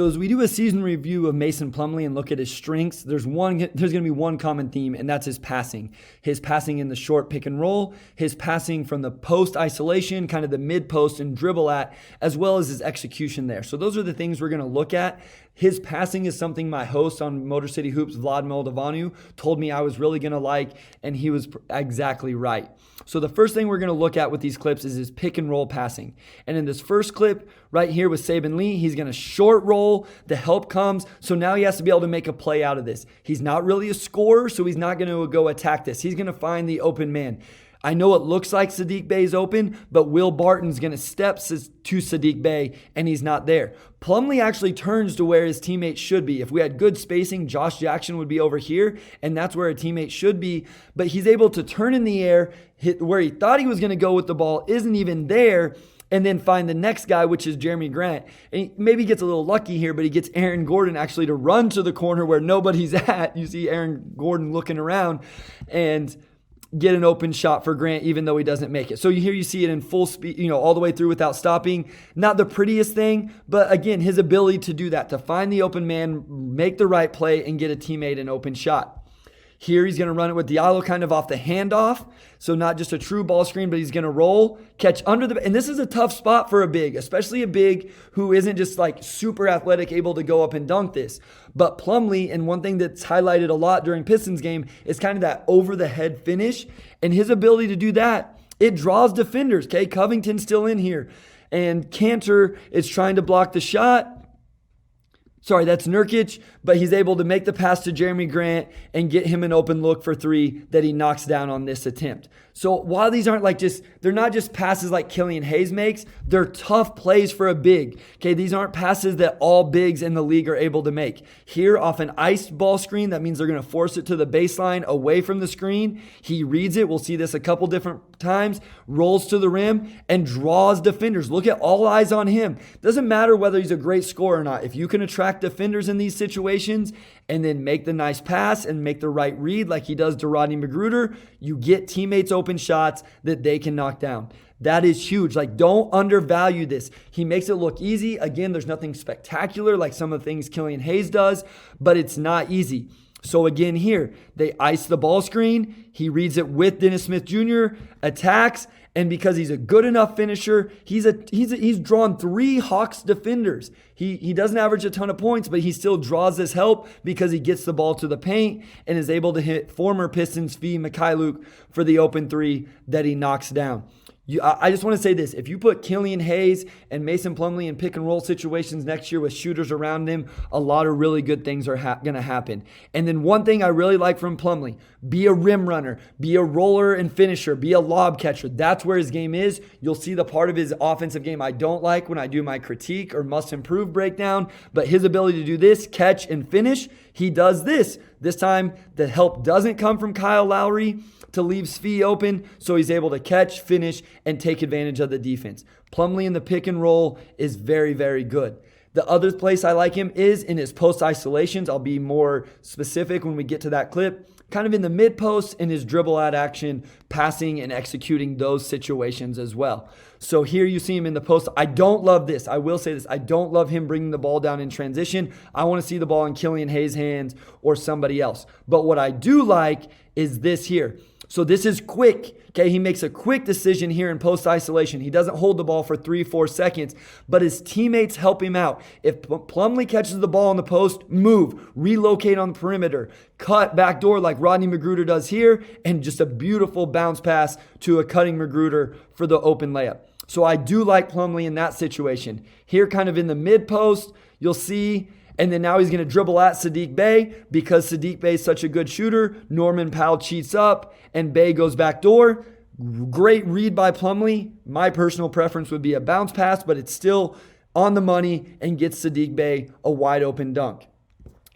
So as we do a season review of Mason Plumlee and look at his strengths, there's going to be one common theme, and that's his passing. His passing in the short pick and roll, his passing from the post isolation, kind of the mid post and dribble at, as well as his execution there. So those are the things we're going to look at. His passing is something my host on Motor City Hoops, Vlad Moldavanu, told me I was really going to like, and he was exactly right. So the first thing we're going to look at with these clips is his pick and roll passing. And in this first clip right here with Saban Lee, he's going to short roll, the help comes, so now he has to be able to make a play out of this. He's not really a scorer, so he's not going to go attack this. He's going to find the open man. I know it looks like Saddiq Bey's open, but Will Barton's going to step to Saddiq Bey, and he's not there. Plumlee actually turns to where his teammate should be. If we had good spacing, Josh Jackson would be over here, and that's where a teammate should be. But he's able to turn in the air, hit where he thought he was going to go with the ball, isn't even there, and then find the next guy, which is Jeremy Grant. And he maybe gets a little lucky here, but he gets Aaron Gordon actually to run to the corner where nobody's at. You see Aaron Gordon looking around, and get an open shot for Grant, even though he doesn't make it. So you see it in full speed, all the way through without stopping. Not the prettiest thing, but again, his ability to do that, to find the open man, make the right play, and get a teammate an open shot. Here he's going to run it with Diallo kind of off the handoff. So not just a true ball screen, but he's going to roll, catch under the, and this is a tough spot for a big, especially a big who isn't just like super athletic, able to go up and dunk this. But Plumlee, and one thing that's highlighted a lot during Pistons game is kind of that over the head finish, and his ability to do that, it draws defenders. Okay, Covington's still in here, and Cantor is trying to block the shot. Sorry, that's Nurkic, but he's able to make the pass to Jeremy Grant and get him an open look for three that he knocks down on this attempt. So while these aren't they're not just passes like Killian Hayes makes, they're tough plays for a big. Okay, these aren't passes that all bigs in the league are able to make. Here off an iced ball screen, that means they're going to force it to the baseline away from the screen. He reads it. We'll see this a couple different times. Rolls to the rim and draws defenders. Look at all eyes on him. Doesn't matter whether he's a great scorer or not. If you can attract defenders in these situations and then make the nice pass and make the right read like he does to Rodney Magruder, you get teammates open shots that they can knock down. That is huge. Don't undervalue this. He makes it look easy. Again, there's nothing spectacular like some of the things Killian Hayes does, but it's not easy. So again here, they ice the ball screen. He reads it with Dennis Smith Jr., attacks, and because he's a good enough finisher, he's drawn 3 Hawks defenders. He doesn't average a ton of points, but he still draws this help because he gets the ball to the paint and is able to hit former Pistons Fee Mikhailuk for the open 3 that he knocks down. I just want to say this. If you put Killian Hayes and Mason Plumlee in pick and roll situations next year with shooters around him, a lot of really good things are going to happen. And then one thing I really like from Plumlee, be a rim runner, be a roller and finisher, be a lob catcher. That's where his game is. You'll see the part of his offensive game I don't like when I do my critique or must improve breakdown, but his ability to do this, catch and finish, he does this. This time the help doesn't come from Kyle Lowry to leave Svi open, so he's able to catch, finish, and take advantage of the defense. Plumlee in the pick and roll is very, very good. The other place I like him is in his post isolations. I'll be more specific when we get to that clip. Kind of in the mid post in his dribble out action, passing and executing those situations as well. So here you see him in the post. I don't love this. I will say this. I don't love him bringing the ball down in transition. I want to see the ball in Killian Hayes' hands or somebody else. But what I do like is this here. So this is quick. Okay, he makes a quick decision here in post isolation. He doesn't hold the ball for 3-4 seconds, but his teammates help him out. If Plumlee catches the ball on the post, move, relocate on the perimeter, cut backdoor like Rodney Magruder does here, and just a beautiful bounce pass to a cutting Magruder for the open layup. So I do like Plumlee in that situation. Here kind of in the mid post, you'll see. And then now he's going to dribble at Saddiq Bey because Saddiq Bey is such a good shooter. Norman Powell cheats up and Bey goes backdoor. Great read by Plumlee. My personal preference would be a bounce pass, but it's still on the money and gets Saddiq Bey a wide open dunk.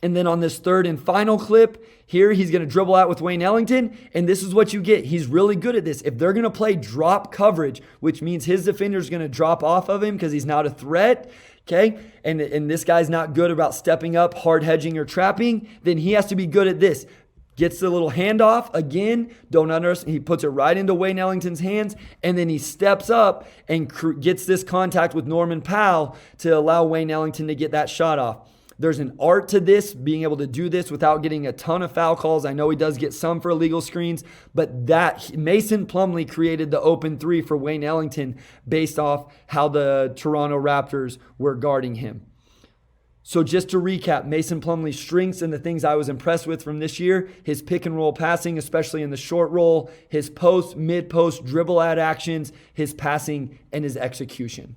And then on this third and final clip, here he's going to dribble out with Wayne Ellington, and this is what you get. He's really good at this. If they're going to play drop coverage, which means his defender is going to drop off of him because he's not a threat, okay, and this guy's not good about stepping up, hard hedging, or trapping, then he has to be good at this. Gets the little handoff again. Don't underestimate. He puts it right into Wayne Ellington's hands, and then he steps up and gets this contact with Norman Powell to allow Wayne Ellington to get that shot off. There's an art to this, being able to do this without getting a ton of foul calls. I know he does get some for illegal screens, but that Mason Plumlee created the open three for Wayne Ellington based off how the Toronto Raptors were guarding him. So just to recap, Mason Plumlee's strengths and the things I was impressed with from this year: his pick and roll passing, especially in the short roll, his post, mid-post, dribble ad actions, his passing, and his execution.